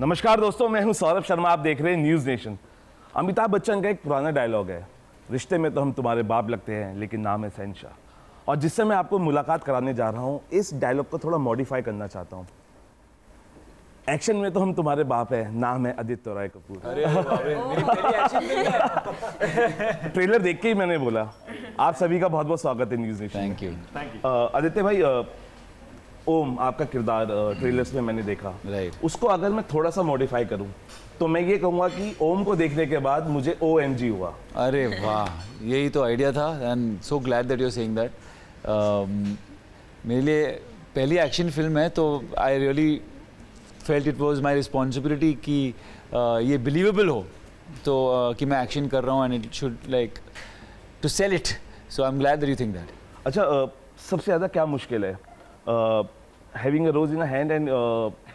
नमस्कार दोस्तों, मैं हूं सौरभ शर्मा। आप देख रहे हैं न्यूज़ नेशन। अमिताभ बच्चन का एक पुराना डायलॉग है, रिश्ते में तो हम तुम्हारे बाप लगते हैं लेकिन नाम है शहंशाह। और जिससे मैं आपको मुलाकात कराने जा रहा हूं, इस डायलॉग को थोड़ा मॉडिफाई करना चाहता हूं। एक्शन में तो हम तुम्हारे बाप है, नाम है आदित्य रॉय कपूर। अरे मेरी पहली एक्शन फिल्म है। ट्रेलर देख के ही मैंने बोला। आप सभी का बहुत बहुत स्वागत है news nation. Thank you. Aditya भाई, ओम आपका किरदार ट्रेलर्स में मैंने देखा। राइट। उसको अगर मैं थोड़ा सा मॉडिफाई करूं तो मैं ये कहूँगा कि ओम को देखने के बाद मुझे OMG हुआ। अरे वाह, यही तो आइडिया था and so glad that you are saying that. मेरे लिए पहली एक्शन फिल्म है तो I really felt it was my responsibility कि ये बिलीवेबल हो, तो कि मैं एक्शन कर रहा हूँ and it should like to sell it. So I am glad that you think that. अच्छा, सबसे ज़्यादा क्या मुश्किल है, having a rose in a hand and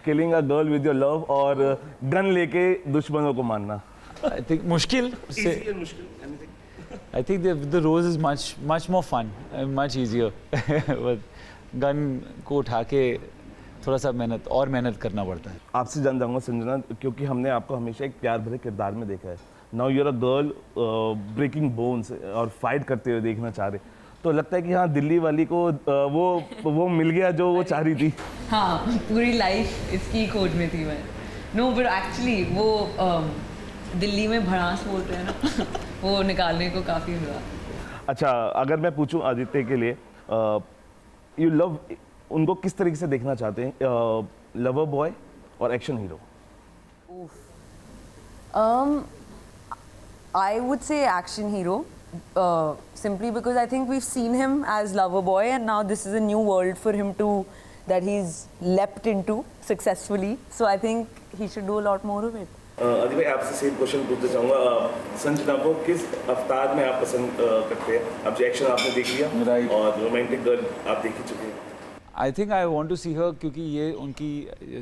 killing a girl with your love, और गन लेके दुश्मनों को मारना? आई थिंक मुश्किल से I think the rose is much more fun and much easier. But gun को उठा के थोड़ा सा मेहनत करना पड़ता है। आपसे जान जाऊंगा संजना, क्योंकि हमने आपको हमेशा एक प्यार भरे किरदार में देखा है। Now you're a girl breaking bones और फाइट करते हुए देखना चाह रहे, तो लगता है कि हाँ, दिल्ली वाली को वो मिल गया जो वो चाह रही थी। हाँ, पूरी लाइफ इसकी खोज में थी मैं। नो बट एक्चुअली वो दिल्ली में भड़ास बोलते हैं ना वो निकालने को काफ़ी हुआ। अच्छा, अगर मैं पूछूं आदित्य के लिए, यू लव, उनको किस तरीके से देखना चाहते हैं, लवर बॉय और action hero? I would say action hero, simply because I think we've seen him as lover boy and now this is a new world for him that he's leapt into successfully. So I think he should do a lot more of it. Aditi भाई, आपसे same question पूछना चाहूँगा। संजना को किस अवतार में आप पसंद करते हैं? अब जो एक्शन आपने देख लिया, Right. और रोमांटिक गर्ल आप देख ही चुके हैं। I think I want to see her, क्योंकि ये उनकी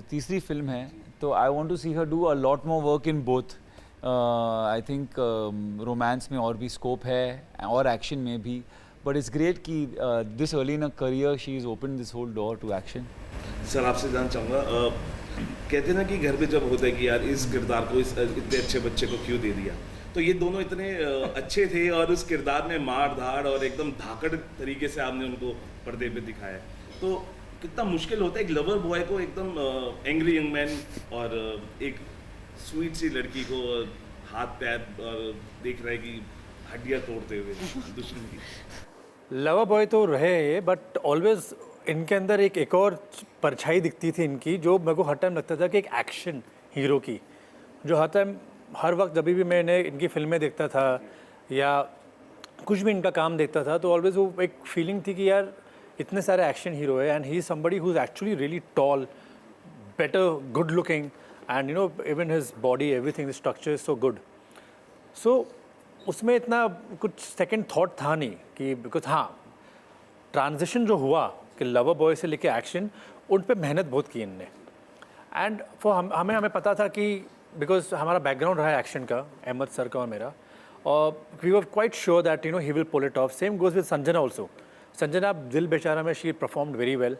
तीसरी फिल्म है, तो I want to see her do a lot more work in both. I think romance में और भी स्कोप है और एक्शन में भी, बट इट्स ग्रेट कि this early in a career she is open this whole door to action. Sir, आपसे जानना चाहूँगा, कहते हैं ना कि घर पे जब होता है कि यार इस किरदार को, इस इतने अच्छे बच्चे को क्यों दे दिया, तो ये दोनों इतने अच्छे थे और उस किरदार में मार धाड़ और एकदम धाकड़ तरीके से आपने उनको पर्दे पे दिखाया, तो कितना मुश्किल होता है एक लवर बॉय को एकदम एंग्री यंग मैन और एक स्वीट सी लड़की को हाथ पैर और देख रहा है कि हड्डियाँ तोड़ते हुए दुश्मन की। लवर बॉय तो रहे ये, बट ऑलवेज इनके अंदर एक और परछाई दिखती थी इनकी, जो मेरे को हर टाइम लगता था कि एक एक्शन हीरो की, जो हर वक्त जब भी मैंने इनकी फिल्में देखता था या कुछ भी इनका काम देखता था, तो ऑलवेज वो एक फीलिंग थी कि यार इतने सारे एक्शन हीरो है and he is somebody who is actually really tall, better, good looking, and you know even his body, everything, the structure is so good. So उसमें इतना कुछ सेकंड थॉट था नहीं कि, बिकॉज हाँ, ट्रांजिशन जो हुआ कि लवर बॉय से लेके एक्शन, उन पे मेहनत बहुत की इनने। एंड फॉर हमें पता था कि बिकॉज हमारा बैकग्राउंड रहा है एक्शन का, अहमद सर का और मेरा, और we were quite sure that you know he will pull it off. Same goes with Sanjana also. Sanjana Dil Bechara में she performed very well,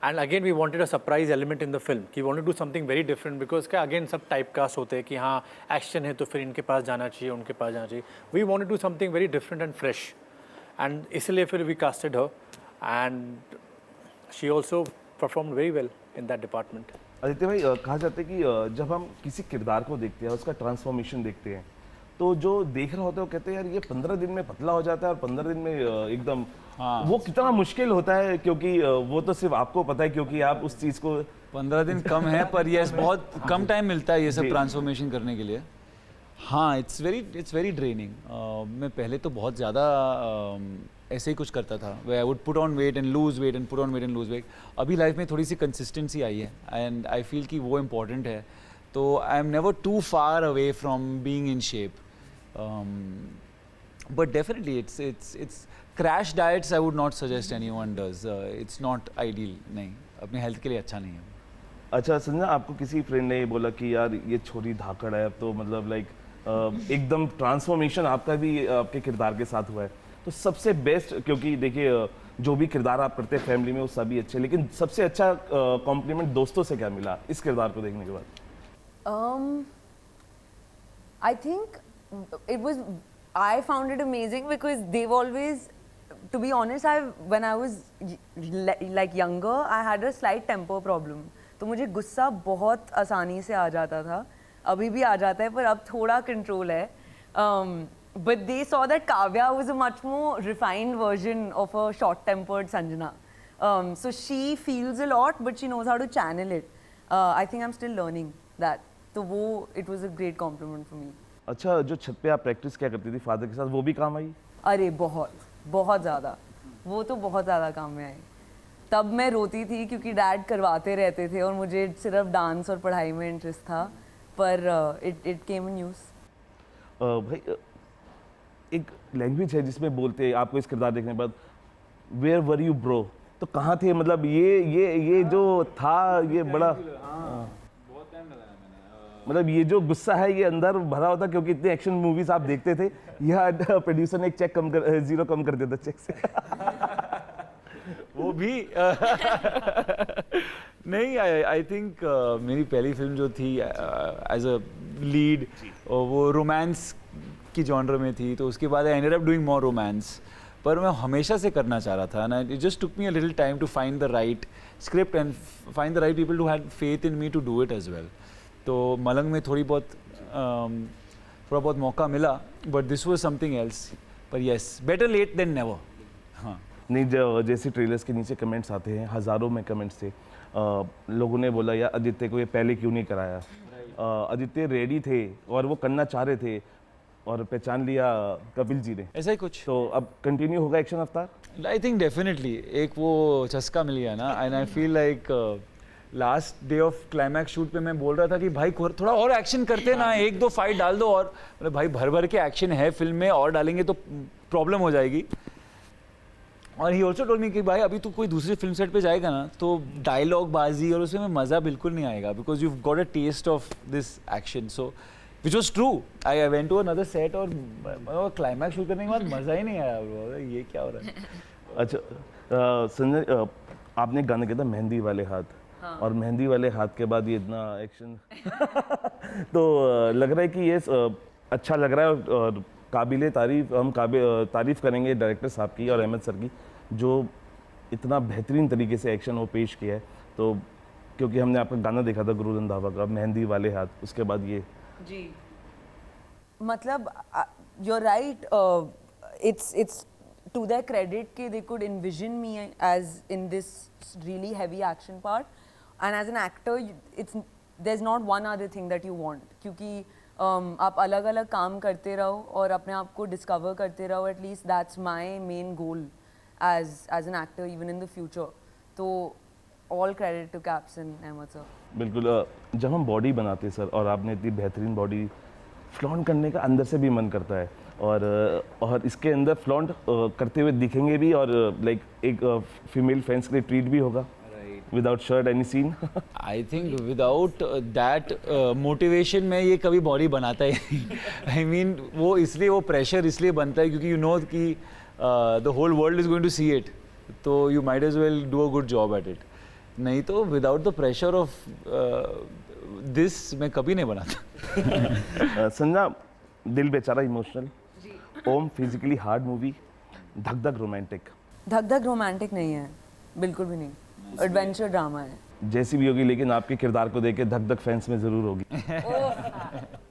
and again we wanted a surprise element in the film कि we wanted to do something very different, because क्या अगेन सब typecast होते हैं कि हाँ action है तो फिर इनके पास जाना चाहिए, उनके पास जाना चाहिए। We wanted to do something very different and fresh, and इसलिए फिर we casted her and she also performed very well in that department. Aditya भाई, कहा जाता है कि जब हम किसी किरदार को देखते हैं, उसका ट्रांसफॉर्मेशन देखते हैं, तो जो देख रहा होता है वो कहते हैं यार ये 15 दिन में पतला हो जाता है और 15 दिन में एकदम, हाँ। वो कितना मुश्किल होता है, क्योंकि वो तो सिर्फ आपको पता है क्योंकि आप उस चीज़ को 15 दिन कम है, पर यस बहुत कम टाइम मिलता है ये सब ट्रांसफॉर्मेशन करने के लिए। हाँ, इट्स वेरी ड्रेनिंग। मैं पहले तो बहुत ज़्यादा ऐसे ही कुछ करता था, way I would put on weight and lose weight and put on weight and lose weight. अभी लाइफ में थोड़ी सी कंसिस्टेंसी आई है एंड आई फील कि वो इम्पॉर्टेंट है, तो I am never too far away from being in shape. But definitely it's crash diets I would not suggest anyone does. It's not ideal, नहीं, अपने हेल्थ के लिए अच्छा नहीं है। अच्छा संजना, आपको किसी फ्रेंड ने बोला कि यार ये छोरी धाकड़ है, अब तो मतलब लाइक एकदम ट्रांसफॉर्मेशन आपका भी आपके किरदार के साथ हुआ है, तो सबसे बेस्ट, क्योंकि देखिए जो भी किरदार आप करते हैं फैमिली में वो सभी अच्छे, लेकिन सबसे अच्छा कॉम्प्लीमेंट दोस्तों से क्या मिला इस किरदार को देखने के बाद? I think I found it amazing because they've always, to be honest, when I was like younger, I had a slight temper problem. तो मुझे गुस्सा बहुत आसानी से आ जाता था, अभी भी आ जाता है पर अब थोड़ा कंट्रोल है. But they saw that Kavya was a much more refined version of a short-tempered Sanjana. So she feels a lot, but she knows how to channel it. I think I'm still learning that. तो वो it was a great compliment for me. अच्छा, जो छत पे आप practice क्या करती थी फादर के साथ, वो भी काम आई? अरे बहुत ज़्यादा, वो तो बहुत ज़्यादा काम में आए. तब मैं रोती थी क्योंकि डैड करवाते रहते थे और मुझे सिर्फ डांस और पढ़ाई में इंटरेस्ट था, पर इट केम इन यूज़. भाई एक लैंग्वेज है जिसमें बोलते हैं आपको इस किरदार देखने के बाद, वेयर वर यू ब्रो, तो कहाँ थे? मतलब ये जो था ये बड़ा बहुत टाइम लगाया मैंने. मतलब ये जो गुस्सा है ये अंदर भरा होता, क्योंकि इतने एक्शन मूवीज आप देखते थे, यह प्रोड्यूसर ने एक चेक कम कर, जीरो कम कर दिया था चेक से. वो भी नहीं, आई थिंक मेरी पहली फिल्म जो थी एज अ लीड वो रोमांस की जॉनर में थी, तो उसके बाद I ended up doing more romance. पर मैं हमेशा से करना चाह रहा था ना, it just took me a little time to find the right script and find the right people to have faith in me to do it as well. तो मलंग में थोड़ा बहुत मौका मिला, but this was something else. पर yes, better late than never. हाँ नहीं, जैसे ट्रेलर्स के नीचे कमेंट्स आते हैं, हज़ारों में कमेंट्स थे. लोगों ने बोला यार आदित्य को ये पहले क्यों नहीं कराया. आदित्य रेडी थे और वो करना चाह रहे थे और पहचान लिया कपिल जी ने. ऐसा ही कुछ. तो अब कंटिन्यू होगा एक्शन अवतार? आई थिंक डेफिनेटली एक वो चस्का मिल गया ना, and I feel like last day of climax shoot पे मैं बोल रहा था कि भाई थोड़ा और एक्शन करते ना, एक दो फाइट डाल दो और. मतलब भाई भर के एक्शन है फिल्म में, और डालेंगे तो प्रॉब्लम हो जाएगी. और ही ऑल्सो टोल्ड मी कि भाई अभी तू कोई दूसरी फिल्म सेट पे जाएगा ना तो डायलॉग बाजी और उसमें मज़ा बिल्कुल नहीं आएगा, because you got a taste of this action. So which was true. I went to another set और क्लाइमैक्स शूट करने के बाद मज़ा ही नहीं आया. ये क्या हो रहा है. अच्छा संजय, आपने गाना किया था मेहंदी वाले हाथ. हाँ. और मेहंदी वाले हाथ के बाद ये इतना एक्शन तो लग रहा है कि ये अच्छा लग रहा है और काबिले तारीफ. हम तारीफ करेंगे डायरेक्टर साहब की और अहमद सर की, जो इतना बेहतरीन तरीके से एक्शन वो पेश किया है. तो क्योंकि हमने आपका गाना देखा था गुरु रंधावा का, मेहंदी वाले हाथ, उसके बाद ये जी. मतलब you're right, it's to their credit कि they could envision me as in this really heavy action part, and as an actor there's not one other thing that you want, क्योंकि आप अलग अलग काम करते रहो और अपने आप को डिस्कवर करते रहो. at least that's my main goal as an actor even in the future. तो all credit to Caps and Ahmed sir. बिल्कुल. जब हम बॉडी बनाते हैं सर, और आपने इतनी बेहतरीन बॉडी फ्लॉन्ट करने का अंदर से भी मन करता है, और इसके अंदर फ्लॉन्ट करते हुए दिखेंगे भी, और लाइक एक फीमेल फैंस के लिए ट्रीट भी होगा. Without shirt any scene. I think without that motivation में ये कभी बॉडी बनाता ही. आई मीन वो इसलिए वो प्रेशर इसलिए बनता है क्योंकि यू नो कि the whole world is going to see it, तो you might as well do a good job at it. नहीं तो without the pressure of this मैं कभी नहीं बनाता. Sanjana, Dil Bechara emotional, Om physically hard movie, Dhak Dhak romantic. धक धक रोमांटिक नहीं है, बिल्कुल भी नहीं. एडवेंचर ड्रामा है. जैसी भी होगी, लेकिन आपके किरदार को देख के धक धक फैंस में जरूर होगी.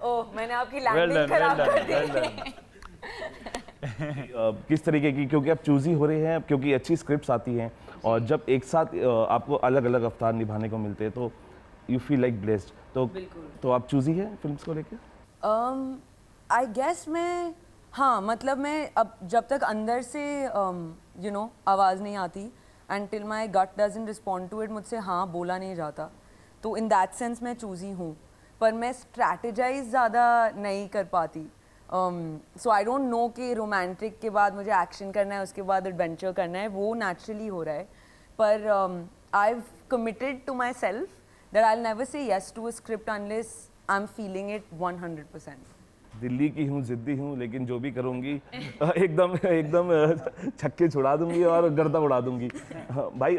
ओह मैंने आपकी लैंडिंग खराब कर दी. किस तरीके की, क्योंकि आप चूजी हो रहे हैं, क्योंकि अच्छी स्क्रिप्ट्स आती हैं, और जब एक साथ आपको अलग अलग अवतार निभाने को मिलते हैं तो यू फील लाइक ब्लेस्ड. तो आप चूजी हैं फिल्म्स को लेके? आई गेस मैं, हाँ मतलब मैं अब जब तक अंदर से यू नो आवाज़ नहीं आती, until my gut doesn't respond to it, मुझसे हाँ बोला नहीं जाता. तो in that sense मैं चूजी हूँ, पर मैं strategize ज़्यादा नहीं कर पाती. So I don't know कि रोमांटिक के बाद मुझे एक्शन करना है, उसके बाद एडवेंचर करना है, वो नेचुरली हो रहा है. पर I've committed to myself that I'll never say yes to a script unless I'm feeling it 100%. Delhi की हूँ, जिद्दी हूँ, लेकिन जो भी करूँगी एकदम छक्के छुड़ा दूंगी और गर्दा उड़ा दूंगी. भाई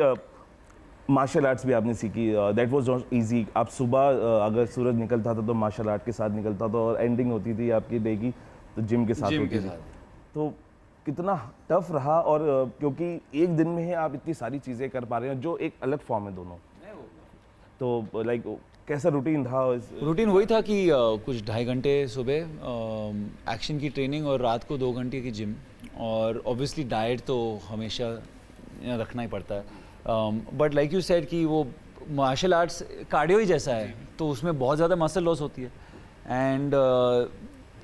मार्शल आर्ट्स भी आपने सीखी, दैट वाज नॉट इजी। आप सुबह अगर सूरज निकलता था तो मार्शल आर्ट के साथ निकलता था और एंडिंग होती थी आपकी डे की तो जिम के साथ जिम होती के थी। साथ। तो कितना टफ रहा, और क्योंकि एक दिन में ही आप इतनी सारी चीज़ें कर पा रहे हैं जो एक अलग फॉर्म है दोनों, तो लाइक कैसा रूटीन था? रूटीन वही था कि कुछ 2.5 घंटे सुबह एक्शन की ट्रेनिंग और रात को 2 घंटे की जिम, और ऑब्वियसली डाइट तो हमेशा रखना ही पड़ता है। बट लाइक यू सेड कि वो मार्शल आर्ट्स कार्डियो ही जैसा है, तो उसमें बहुत ज़्यादा मसल लॉस होती है, एंड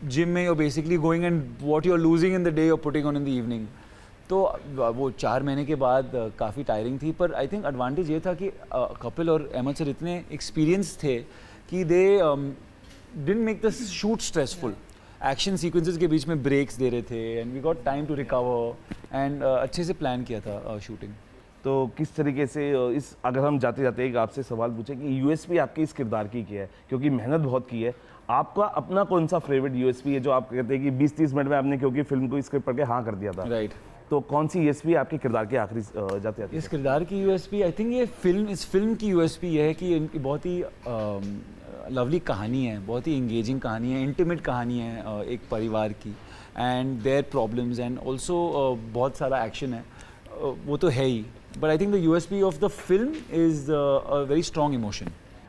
जिम में you basically going and what you are losing in the day you are putting on in the evening. तो वो 4 महीने के बाद काफ़ी टायरिंग थी, पर आई थिंक एडवांटेज ये था कि कपिल और अहमद सर इतने एक्सपीरियंस थे कि they didn't make the shoot stressful. Action sequences के बीच में ब्रेक्स दे रहे थे and we got time to recover, and अच्छे से प्लान किया था शूटिंग। तो किस तरीके से इस, अगर हम जाते जाते एक आपसे सवाल पूछें कि यूएसपी आपकी इस किरदार की क्या है, क्योंकि मेहनत बहुत की है, आपका अपना कौन सा फेवरेट यूएसपी है जो आप कहते हैं कि 20-30 मिनट में आपने क्योंकि फिल्म को स्क्रिप्ट पढ़ के हाँ कर दिया था, राइट। तो कौन सी यूएसपी आपके किरदार के आखिरी जाते जाते? इस किरदार की यूएसपी आई थिंक इस फिल्म की यूएसपी ये है कि इनकी बहुत ही लवली कहानी है, बहुत ही इंगेजिंग कहानी है, इंटीमेट कहानी है एक परिवार की, and their problems, and also बहुत सारा एक्शन है, वो तो है ही, but I think the USP of the film is a very strong emotion.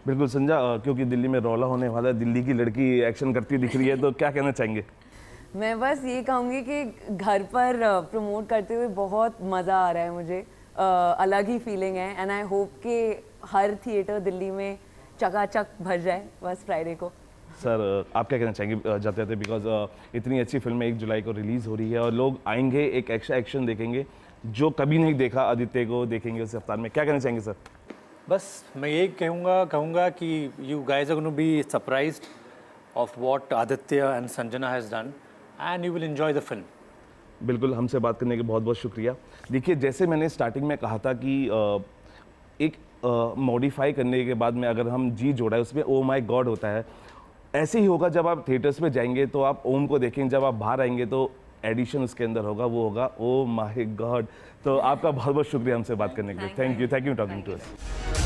बिल्कुल संजा, क्योंकि दिल्ली में रौला होने वाला है, दिल्ली की लड़की एक्शन करती दिख रही है, तो क्या कहना चाहेंगे? मैं बस ये कहूँगी कि घर पर प्रमोट करते हुए बहुत मज़ा आ रहा है मुझे, अलग ही फीलिंग है, एंड आई होप कि हर थिएटर दिल्ली में चकाचक भर जाए बस फ्राइडे को। सर आप क्या कहना चाहेंगे जाते जाते, बिकॉज इतनी अच्छी फिल्म 1 जुलाई को रिलीज़ हो रही है और लोग आएंगे एक एक्शन देखेंगे, जो कभी नहीं देखा आदित्य को देखेंगे उस अवतार में, क्या कहना चाहेंगे सर? बस मैं यही कहूँगा कि you guys are gonna be surprised of what Aditya and Sanjana has done, and you will enjoy the film. बिल्कुल, हमसे बात करने के बहुत बहुत शुक्रिया। देखिए, जैसे मैंने स्टार्टिंग में कहा था कि एक मॉडिफाई करने के बाद में अगर हम जी जोड़ा है उसमें ओ माय गॉड होता है, ऐसे ही होगा जब आप थिएटर्स में जाएंगे तो आप ओम को देखेंगे, जब आप बाहर आएंगे तो एडिशन उसके अंदर होगा, वो होगा ओ माय गॉड। तो आपका बहुत बहुत शुक्रिया हमसे बात करने के लिए। Thank you talking to us.